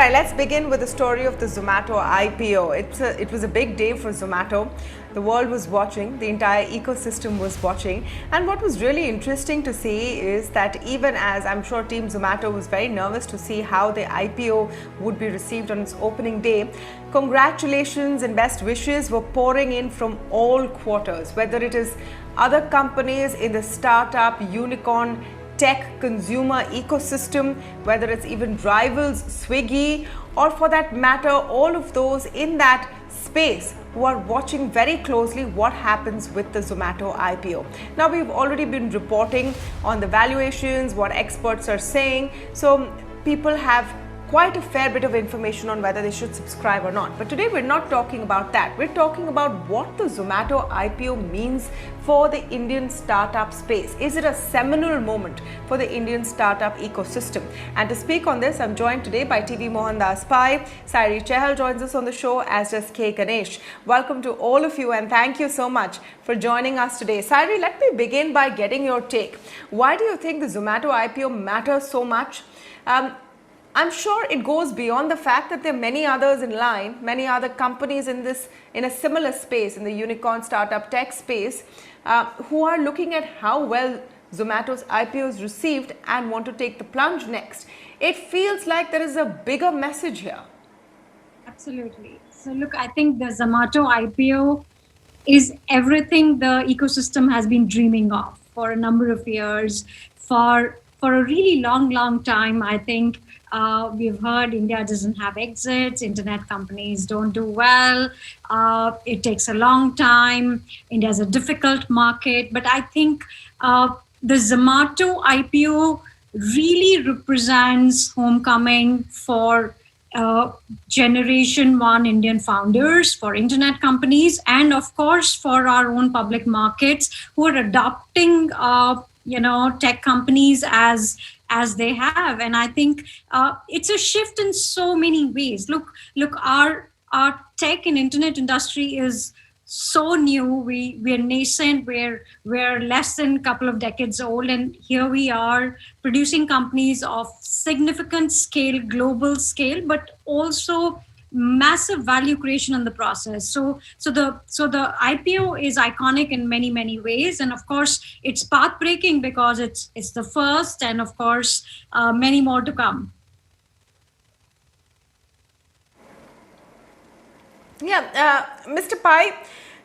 right, let's begin with the story of the Zomato IPO. It was a big day for Zomato. The world was watching, the entire ecosystem was watching. And what was really interesting to see is that even as I'm sure Team Zomato was very nervous to see how the IPO would be received on its opening day, congratulations and best wishes were pouring in from all quarters, whether it is other companies in the startup, unicorn, tech consumer ecosystem, whether it's even rivals Swiggy, or for that matter all of those in that space who are watching very closely what happens with the Zomato IPO. Now, we've already been reporting on the valuations, what experts are saying, so people have quite a fair bit of information on whether they should subscribe or not. But today we're not talking about that. We're talking about what the Zomato IPO means for the Indian startup space. Is it a seminal moment for the Indian startup ecosystem? And to speak on this, I'm joined today by T.V Mohandas Pai. Sairee Chahal joins us on the show, as does Ganesh. Welcome to all of you and thank you so much for joining us today. Sairee, let me begin by getting your take. Why do you think the Zomato IPO matters so much? I'm sure it goes beyond the fact that there are many others in line, many other companies in a similar space, in the unicorn startup tech space, who are looking at how well Zomato's IPO is received and want to take the plunge next. It feels like there is a bigger message here. Absolutely. So look, I think the Zomato IPO is everything the ecosystem has been dreaming of for a number of years, for a really long time. I think we've heard India doesn't have exits, internet companies don't do well, it takes a long time, India's a difficult market. But I think the Zomato IPO really represents homecoming for generation one Indian founders, for internet companies, and of course for our own public markets who are adopting tech companies as they have. And I think it's a shift in so many ways. Look, our tech and internet industry is so new. We're nascent, we're less than a couple of decades old, and here we are producing companies of significant scale, global scale, but also massive value creation in the process. So the IPO is iconic in many ways, and of course it's path breaking because it's the first, and of course many more to come. Yeah, Mr. Pai,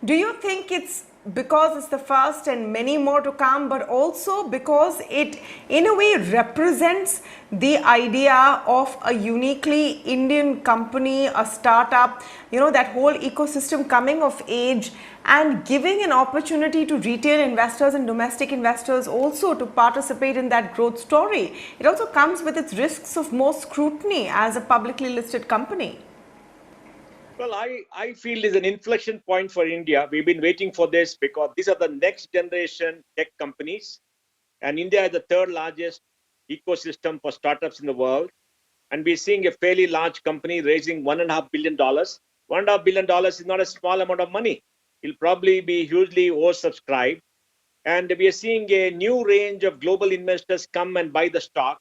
do you think it's because it's the first and many more to come, but also because it in a way represents the idea of a uniquely Indian company, a startup, that whole ecosystem coming of age and giving an opportunity to retail investors and domestic investors also to participate in that growth story? It also comes with its risks of more scrutiny as a publicly listed company. Well, I feel is an inflection point for India. We've been waiting for this because these are the next generation tech companies. And India is the third largest ecosystem for startups in the world. And we're seeing a fairly large company raising $1.5 billion. $1.5 billion is not a small amount of money. It'll probably be hugely oversubscribed. And we are seeing a new range of global investors come and buy the stock.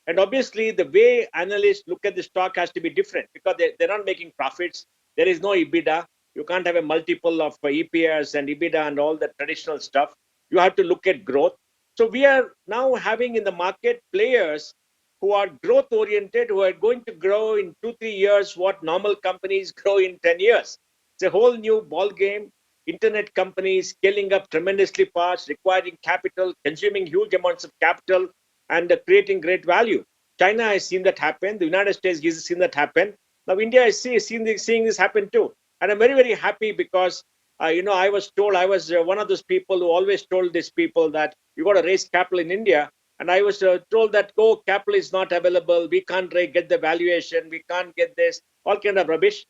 And obviously, the way analysts look at the stock has to be different because they're not making profits. There is no EBITDA. You can't have a multiple of EPS and EBITDA and all the traditional stuff. You have to look at growth. So we are now having in the market players who are growth oriented, who are going to grow in 2-3 years what normal companies grow in 10 years. It's a whole new ball game. Internet companies scaling up tremendously fast, requiring capital, consuming huge amounts of capital, and creating great value. China has seen that happen. The United States has seen that happen. Now India is seeing this happen too. And I'm very happy because, I was told, I was one of those people who always told these people that you got to raise capital in India. And I was told that, capital is not available. We can't get the valuation. We can't get this, all kind of rubbish.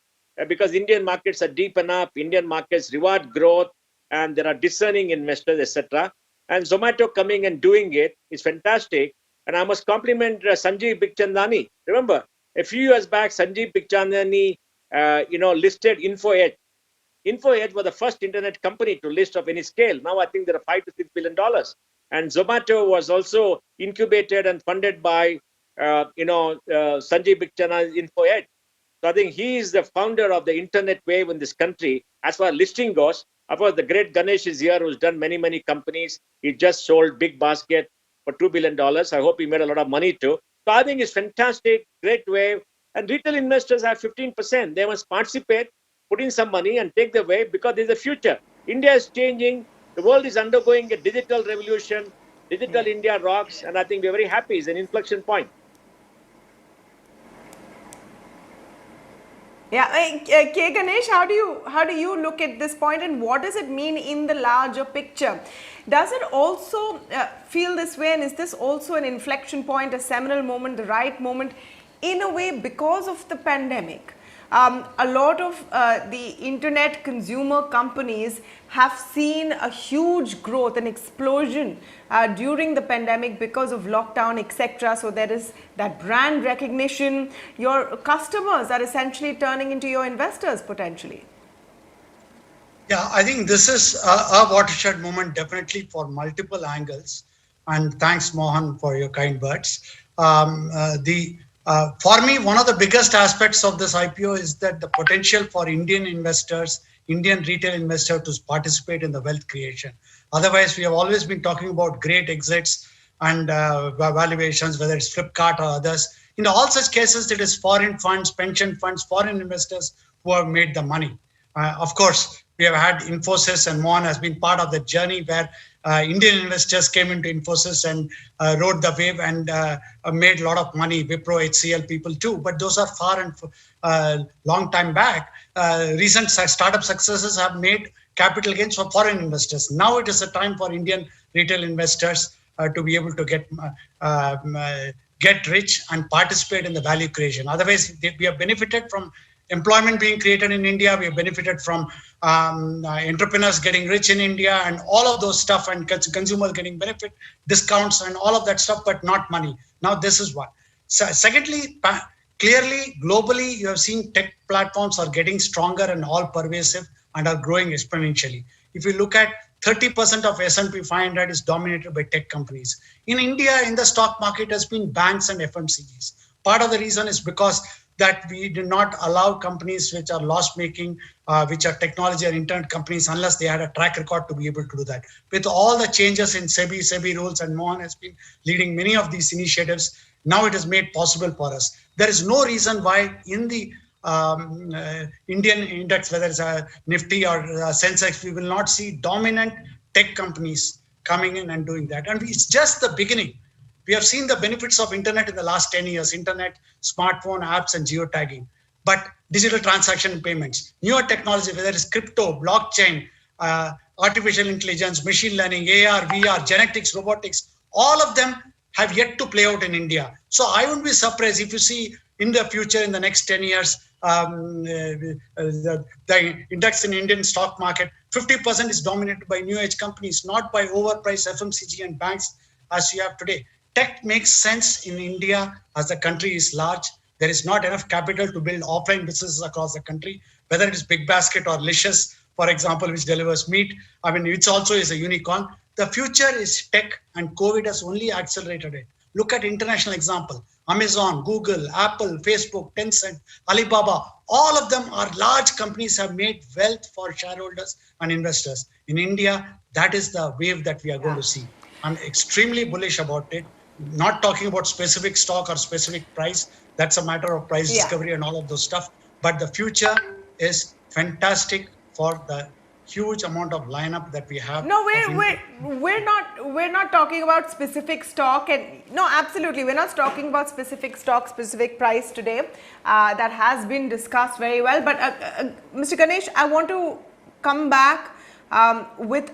Because Indian markets are deep enough. Indian markets reward growth and there are discerning investors, etc. And Zomato coming and doing it is fantastic. And I must compliment Sanjeev Bikhchandani. Remember, a few years back, Sanjeev Bikhchandani, listed InfoEdge. InfoEdge was the first internet company to list of any scale. Now I think there are $5 to $6 billion. And Zomato was also incubated and funded by Sanjay Bichchana's info head. So I think he is the founder of the internet wave in this country. As far as listing goes, of course, the great Ganesh is here, who's done many, many companies. He just sold Big Basket for $2 billion. I hope he made a lot of money too. So I think it's fantastic, great wave. And retail investors have 15%. They must participate, put in some money and take the wave because there's a future. India is changing. The world is undergoing a digital revolution. Digital India rocks. And I think we're very happy. It's an inflection point. Yeah, K. Ganesh, how do you look at this point, and what does it mean in the larger picture? Does it also feel this way, and is this also an inflection point, a seminal moment, the right moment, in a way because of the pandemic? A lot of the internet consumer companies have seen a huge growth, an explosion during the pandemic because of lockdown, etc. So there is that brand recognition. Your customers are essentially turning into your investors potentially. Yeah, I think this is a watershed moment definitely for multiple angles. And thanks, Mohan, for your kind words. For me, one of the biggest aspects of this IPO is that the potential for Indian investors, Indian retail investors to participate in the wealth creation. Otherwise, we have always been talking about great exits and valuations, whether it's Flipkart or others. In all such cases, it is foreign funds, pension funds, foreign investors who have made the money. Of course, we have had Infosys, and Mohan has been part of the journey where Indian investors came into Infosys and rode the wave and made a lot of money. Wipro, HCL people too, but those are far and long time back. Recent startup successes have made capital gains for foreign investors. Now it is a time for Indian retail investors to be able to get rich and participate in the value creation. Otherwise, we have benefited from employment being created in India. We have benefited from entrepreneurs getting rich in India and all of those stuff, and consumers getting benefit, discounts and all of that stuff, but not money. Now this is one. Secondly, clearly, globally, you have seen tech platforms are getting stronger and all pervasive and are growing exponentially. If you look at 30% of S&P 500 is dominated by tech companies. In India, in the stock market has been banks and FMCGs. Part of the reason is because that we do not allow companies which are loss-making, which are technology or internet companies, unless they had a track record to be able to do that. With all the changes in SEBI rules, and Mohan has been leading many of these initiatives, now it is made possible for us. There is no reason why in the Indian index, whether it's a Nifty or Sensex, we will not see dominant tech companies coming in and doing that. And it's just the beginning. We have seen the benefits of internet in the last 10 years, internet, smartphone, apps, and geotagging. But digital transaction payments, newer technology, whether it's crypto, blockchain, artificial intelligence, machine learning, AR, VR, genetics, robotics, all of them have yet to play out in India. So I wouldn't be surprised if you see in the future, in the next 10 years, the index in Indian stock market, 50% is dominated by new age companies, not by overpriced FMCG and banks as you have today. Tech makes sense in India as the country is large. There is not enough capital to build offline businesses across the country, whether it is Big Basket or Licious, for example, which delivers meat. I mean, which also is a unicorn. The future is tech, and COVID has only accelerated it. Look at international example. Amazon, Google, Apple, Facebook, Tencent, Alibaba, all of them are large companies, have made wealth for shareholders and investors. In India, that is the wave that we are going to see. I'm extremely bullish about it. Not talking about specific stock or specific price. That's a matter of price discovery and all of those stuff. But the future is fantastic for the huge amount of lineup that we have. No, we're not talking about specific stock, and no, absolutely, we're not talking about specific stock, specific price today. That has been discussed very well. But Mr. Ganesh, I want to come back with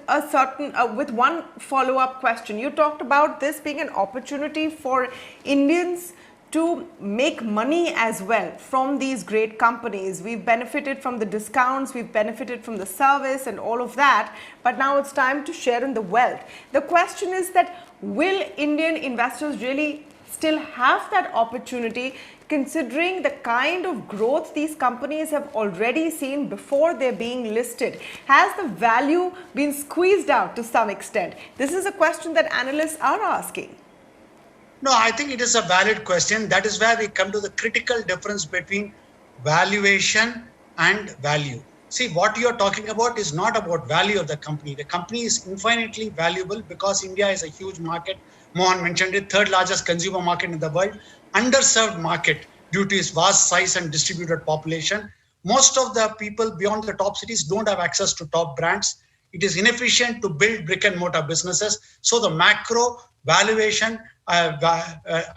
with one follow-up question. You talked about this being an opportunity for Indians to make money as well from these great companies. We've benefited from the discounts, we've benefited from the service and all of that, but now it's time to share in the wealth. The question is that will Indian investors really still have that opportunity, considering the kind of growth these companies have already seen before they're being listed? Has the value been squeezed out to some extent? This is a question that analysts are asking. No, I think it is a valid question. That is where we come to the critical difference between valuation and value. See, what you're talking about is not about value of the company. The company is infinitely valuable because India is a huge market. Mohan mentioned it, third largest consumer market in the world, underserved market due to its vast size and distributed population. Most of the people beyond the top cities don't have access to top brands. It is inefficient to build brick and mortar businesses. So the macro valuation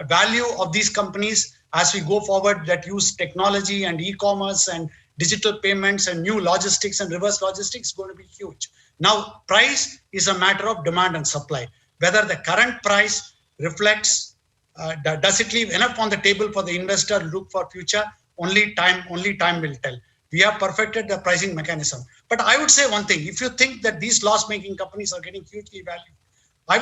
value of these companies as we go forward that use technology and e-commerce and digital payments and new logistics and reverse logistics is going to be huge. Now, price is a matter of demand and supply. Whether the current price reflects, does it leave enough on the table for the investor to look for future? Only time will tell. We have perfected the pricing mechanism. But I would say one thing, if you think that these loss-making companies are getting hugely valued, I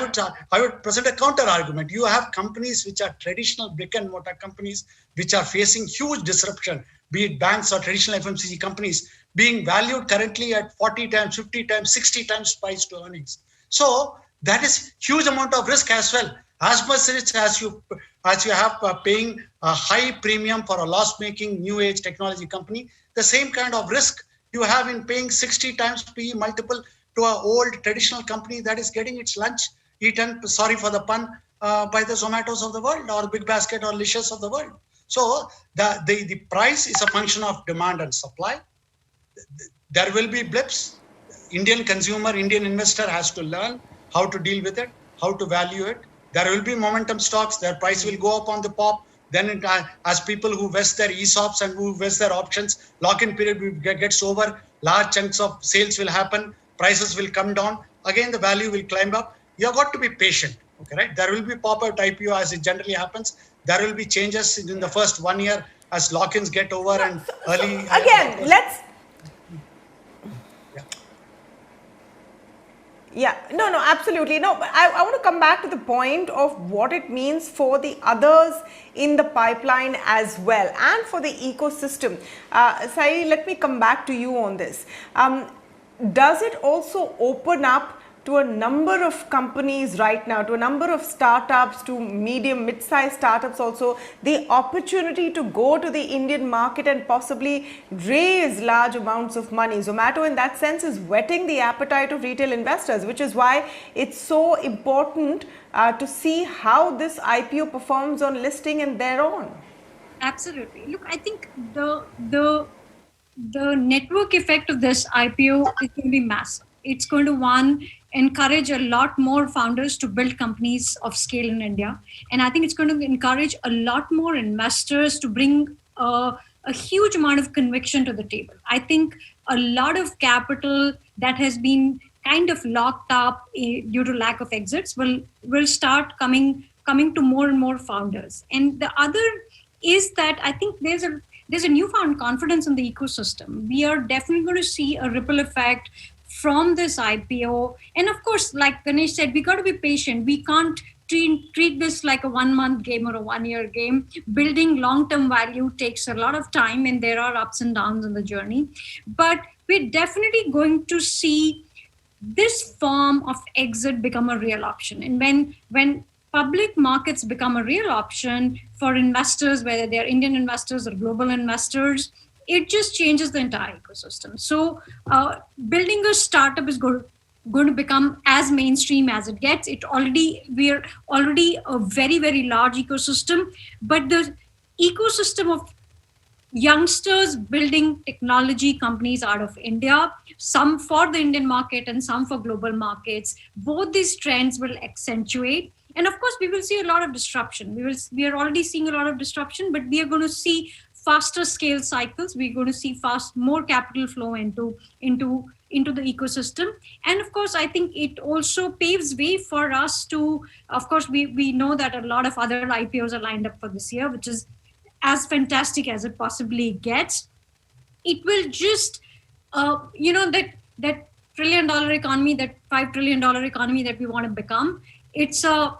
would present a counter argument. You have companies which are traditional brick and mortar companies which are facing huge disruption, be it banks or traditional FMCG companies, being valued currently at 40 times, 50 times, 60 times price to earnings. So that is huge amount of risk as well. As much risk as you have paying a high premium for a loss-making new age technology company, the same kind of risk you have in paying 60 times PE multiple to an old traditional company that is getting its lunch eaten, sorry for the pun, by the Zomatos of the world or Big Basket or Licious of the world. So the price is a function of demand and supply. There will be blips. Indian consumer, Indian investor has to learn how to deal with it, how to value it. There will be momentum stocks. Their price will go up on the pop. Then as people who vest their ESOPs and who vest their options, lock-in period gets over, large chunks of sales will happen, prices will come down. Again, the value will climb up. You have got to be patient. Okay, right? There will be pop-out IPO as it generally happens. There will be changes in the first 1 year as lock-ins get over and early. Again, let's. Yeah, no, absolutely. No, but I want to come back to the point of what it means for the others in the pipeline as well and for the ecosystem. Sairee, let me come back to you on this. Does it also open up to a number of companies right now, to a number of startups, to medium, mid-sized startups also, the opportunity to go to the Indian market and possibly raise large amounts of money? Zomato in that sense is whetting the appetite of retail investors, which is why it's so important to see how this IPO performs on listing and thereon. Absolutely. Look, I think the network effect of this IPO is going to be massive. It's going to, encourage a lot more founders to build companies of scale in India. And I think it's going to encourage a lot more investors to bring a huge amount of conviction to the table. I think a lot of capital that has been kind of locked up due to lack of exits will start coming to more and more founders. And the other is that I think there's a newfound confidence in the ecosystem. We are definitely going to see a ripple effect from this IPO. And of course, like Ganesh said, we got to be patient. We can't treat this like a 1 month game or a 1 year game. Building long-term value takes a lot of time and there are ups and downs in the journey. But we're definitely going to see this form of exit become a real option. And when public markets become a real option for investors, whether they're Indian investors or global investors, it just changes the entire ecosystem. So building a startup is going to become as mainstream as it gets. We're already a very, very large ecosystem, but the ecosystem of youngsters building technology companies out of India, some for the Indian market and some for global markets, both these trends will accentuate. And of course, we will see a lot of disruption. We are already seeing a lot of disruption, but we are going to see faster scale cycles. We're going to see more capital flow into the ecosystem. And of course, I think it also paves way for us to, of course, we know that a lot of other IPOs are lined up for this year, which is as fantastic as it possibly gets. It will just, that $1 trillion economy, that $5 trillion economy that we want to become, it's a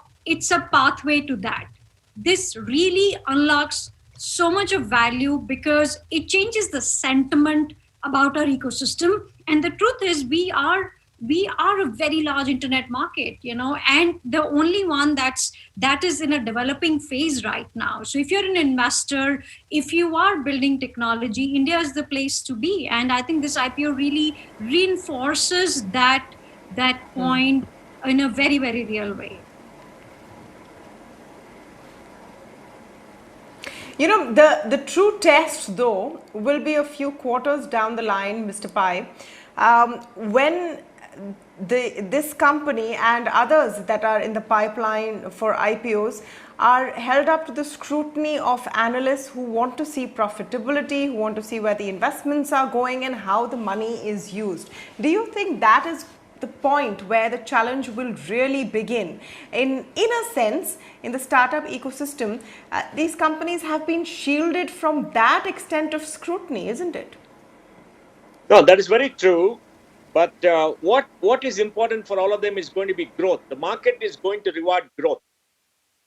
pathway to that. This really unlocks so much of value because it changes the sentiment about our ecosystem. And the truth is we are we are a very large internet market, and the only one that is in a developing phase right now. So if you're an investor, if you are building technology, India is the place to be. And I think this IPO really reinforces that point in a very, very real way. The true test, though, will be a few quarters down the line, Mr. Pai, when this company and others that are in the pipeline for IPOs are held up to the scrutiny of analysts who want to see profitability, who want to see where the investments are going and how the money is used. Do you think that is the point where the challenge will really begin? In a sense, in the startup ecosystem, these companies have been shielded from that extent of scrutiny, isn't it? No, that is very true. But what is important for all of them is going to be growth. The market is going to reward growth.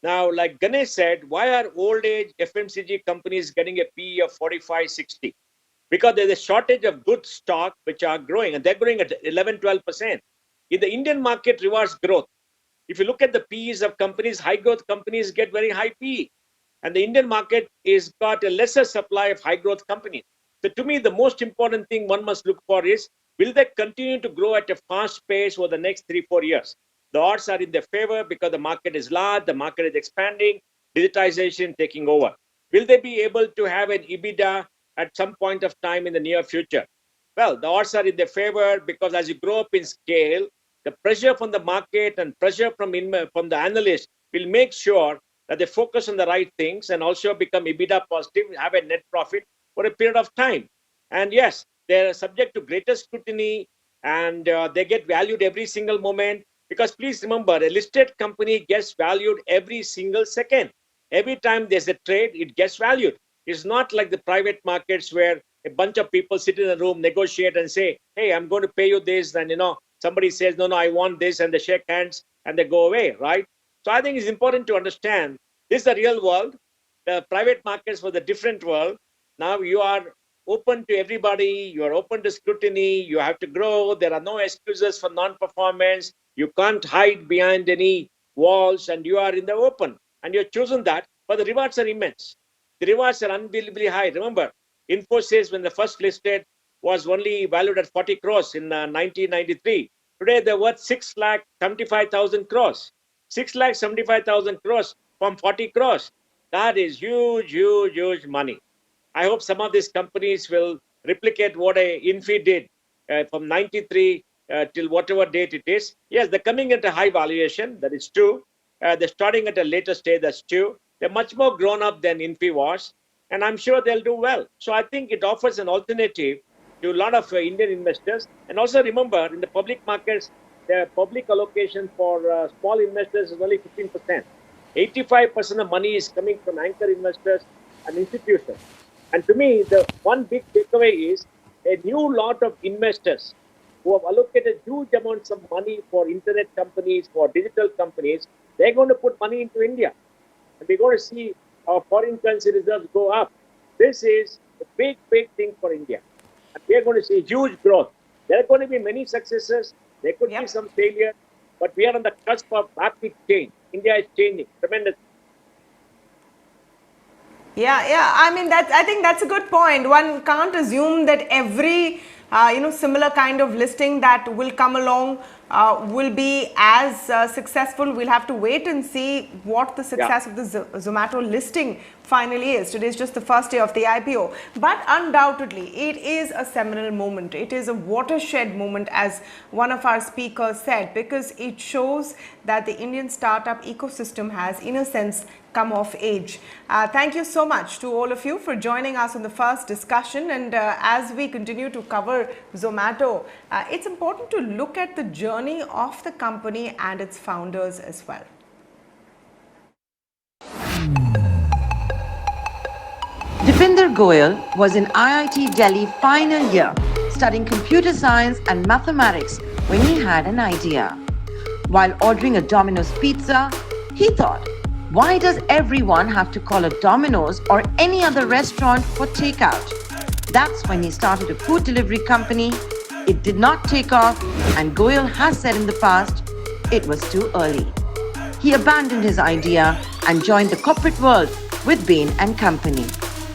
Now, like Ganesh said, why are old age FMCG companies getting a PE of 45, 60? Because there's a shortage of good stock which are growing, and they're growing at 11, 12%. In the Indian market rewards growth. If you look at the PEs of companies, high growth companies get very high PE. And the Indian market is got a lesser supply of high growth companies. So to me, the most important thing one must look for is, will they continue to grow at a fast pace over the next 3-4 years? The odds are in their favor because the market is large, the market is expanding, digitization taking over. Will they be able to have an EBITDA at some point of time in the near future? Well, the odds are in their favor because as you grow up in scale, the pressure from the market and pressure from the analysts will make sure that they focus on the right things and also become EBITDA positive, have a net profit for a period of time. And yes, they're subject to greater scrutiny and they get valued every single moment. Because please remember, a listed company gets valued every single second. Every time there's a trade, it gets valued. It's not like the private markets where a bunch of people sit in a room, negotiate and say, hey, I'm going to pay you this. And, somebody says, no, I want this. And they shake hands and they go away, right? So I think it's important to understand this is the real world. The private markets was a different world. Now you are open to everybody. You are open to scrutiny. You have to grow. There are no excuses for non-performance. You can't hide behind any walls and you are in the open. And you've chosen that, but the rewards are immense. The rewards are unbelievably high. Remember, Infosys, when the first listed, was only valued at 40 crores in 1993. Today, they're worth 6,75,000 crores. 6,75,000 crores from 40 crores. That is huge, huge, huge money. I hope some of these companies will replicate what Infi did from 93 till whatever date it is. Yes, they're coming at a high valuation. That is true. They're starting at a later stage. That's true. They're much more grown up than Infi was. And I'm sure they'll do well. So I think it offers an alternative to a lot of Indian investors. And also remember, in the public markets, the public allocation for small investors is only 15%. 85% of money is coming from anchor investors and institutions. And to me, the one big takeaway is a new lot of investors who have allocated huge amounts of money for internet companies, for digital companies. They're going to put money into India. And we're going to see our foreign currency reserves go up. This is a big, big thing for India. And we are going to see huge growth. There are going to be many successes. There could be some failure. But we are on the cusp of rapid change. India is changing tremendously. Yeah. I think that's a good point. One can't assume that every similar kind of listing that will come along will be as successful. We'll have to wait and see what the success of the Zomato listing finally is. Today is just the first day of the IPO, but undoubtedly it is a seminal moment. It is a watershed moment, as one of our speakers said, because it shows that the Indian startup ecosystem has, in a sense, come of age. Thank you so much to all of you for joining us on the first discussion. And as we continue to cover Zomato, it's important to look at the journey of the company and its founders as well. Dipinder Goyal was in IIT Delhi final year studying computer science and mathematics when he had an idea. While ordering a Domino's pizza, he thought, why does everyone have to call a Domino's or any other restaurant for takeout? That's when he started a food delivery company, It did not take off, and Goyal has said in the past, it was too early. He abandoned his idea and joined the corporate world with Bain and Company.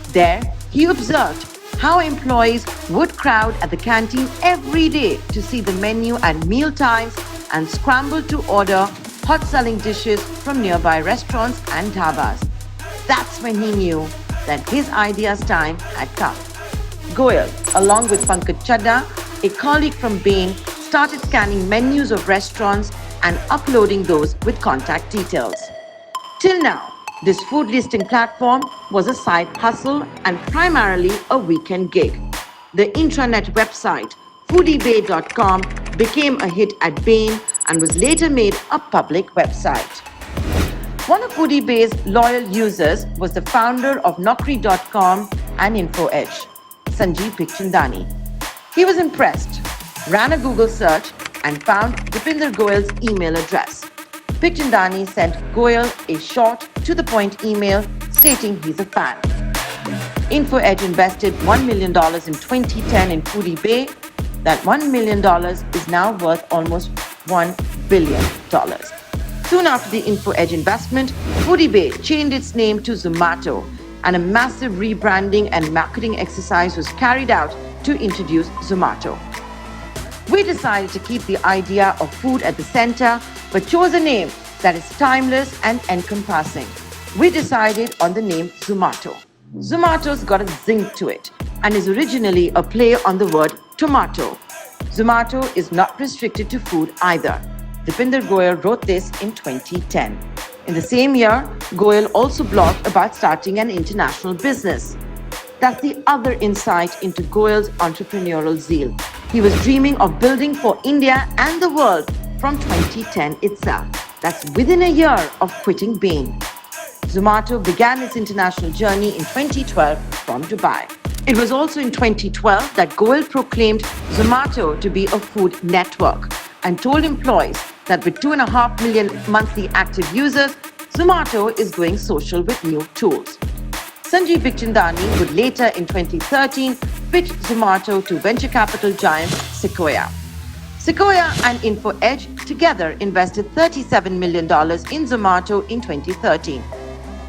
There, he observed how employees would crowd at the canteen every day to see the menu at meal times and scramble to order hot-selling dishes from nearby restaurants and dhabas. That's when he knew that his idea's time had come. Goyal, along with Pankaj Chadha, a colleague from Bain, started scanning menus of restaurants and uploading those with contact details. Till now, this food listing platform was a side hustle and primarily a weekend gig. The intranet website foodiebay.com became a hit at Bain and was later made a public website. One of FoodieBay's loyal users was the founder of Naukri.com and InfoEdge, Sanjeev Bikhchandani. He was impressed, ran a Google search, and found Dipinder Goyal's email address. Bikhchandani sent Goyal a short, to-the-point email stating he's a fan. InfoEdge invested $1 million in 2010 in FoodieBay. That $1 million is now worth almost $1 billion. Soon after the InfoEdge investment, FoodieBay changed its name to Zomato, and a massive rebranding and marketing exercise was carried out to introduce Zomato. We decided to keep the idea of food at the center, but chose a name that is timeless and encompassing. We decided on the name Zomato. Zomato's got a zing to it and is originally a play on the word tomato. Zomato is not restricted to food either. Dipinder Goyal wrote this in 2010. In the same year, Goyal also blogged about starting an international business. That's the other insight into Goyal's entrepreneurial zeal. He was dreaming of building for India and the world from 2010 itself. That's within a year of quitting Bain. Zomato began its international journey in 2012 from Dubai. It was also in 2012 that Goyal proclaimed Zomato to be a food network and told employees that with 2.5 million monthly active users, Zomato is going social with new tools. Sanjeev Bikhchandani would later in 2013 pitch Zomato to venture capital giant Sequoia. Sequoia and InfoEdge together invested $37 million in Zomato in 2013.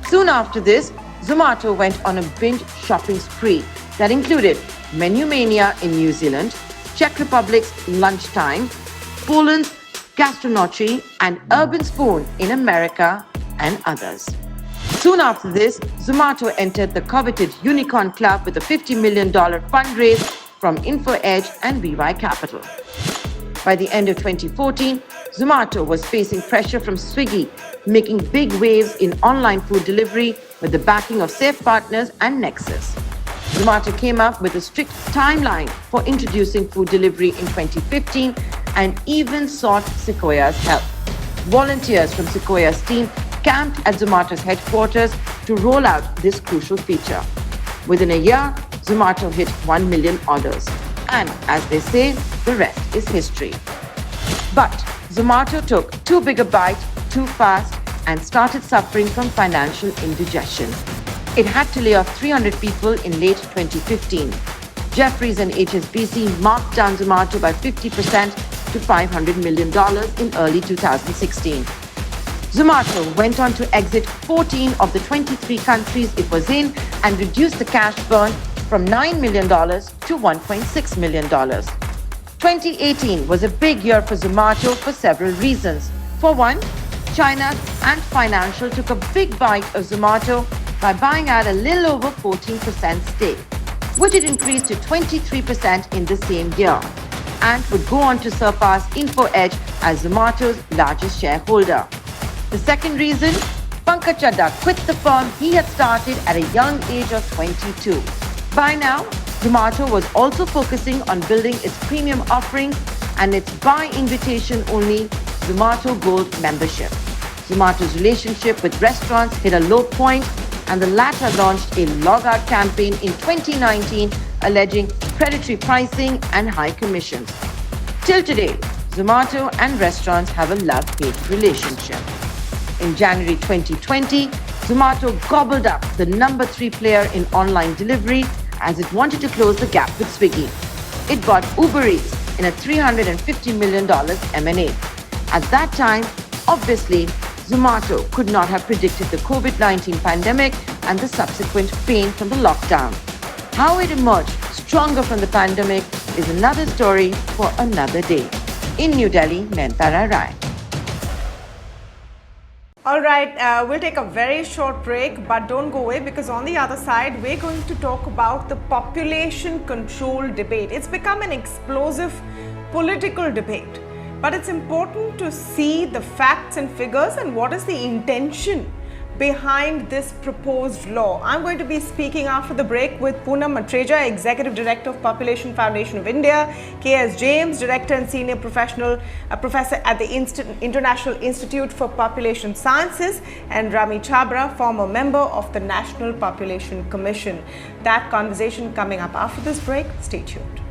Soon after this, Zomato went on a binge shopping spree that included Menu Mania in New Zealand, Czech Republic's Lunchtime, Poland's Gastronomy, and Urban Spoon in America, and others. Soon after this, Zomato entered the coveted Unicorn Club with a $50 million fundraise from InfoEdge and BY Capital. By the end of 2014, Zomato was facing pressure from Swiggy, making big waves in online food delivery with the backing of Safe Partners and Nexus. Zomato came up with a strict timeline for introducing food delivery in 2015 and even sought Sequoia's help. Volunteers from Sequoia's team camped at Zomato's headquarters to roll out this crucial feature. Within a year, Zomato hit 1 million orders. And as they say, the rest is history. But Zomato took too big a bite too fast and started suffering from financial indigestion. It had to lay off 300 people in late 2015. Jefferies and HSBC marked down Zomato by 50% to $500 million in early 2016. Zomato went on to exit 14 of the 23 countries it was in and reduced the cash burn from $9 million to $1.6 million. 2018 was a big year for Zomato for several reasons. For one, China Ant Financial took a big bite of Zomato by buying out a little over 14% stake, which it increased to 23% in the same year. Ant would go on to surpass InfoEdge as Zomato's largest shareholder. The second reason, Pankaj Chadha quit the firm he had started at a young age of 22. By now, Zomato was also focusing on building its premium offerings and its by invitation only Zomato Gold membership. Zomato's relationship with restaurants hit a low point, and the latter launched a log-out campaign in 2019 alleging predatory pricing and high commissions. Till today, Zomato and restaurants have a love-hate relationship. In January 2020, Zomato gobbled up the number 3 player in online delivery as it wanted to close the gap with Swiggy. It bought Uber Eats, in a $350 million M&A. At that time, obviously, Zomato could not have predicted the COVID-19 pandemic and the subsequent pain from the lockdown. How it emerged stronger from the pandemic is another story for another day. In New Delhi, Mentara Rai. All right, we'll take a very short break, but don't go away, because on the other side, we're going to talk about the population control debate. It's become an explosive political debate, but it's important to see the facts and figures and what is the intention behind this proposed law. I'm going to be speaking after the break with Poonam Matreja, Executive Director of Population Foundation of India, K.S. James, Director and Senior Professor at the International Institute for Population Sciences, and Rami Chabra, former member of the National Population Commission. That conversation coming up after this break. Stay tuned.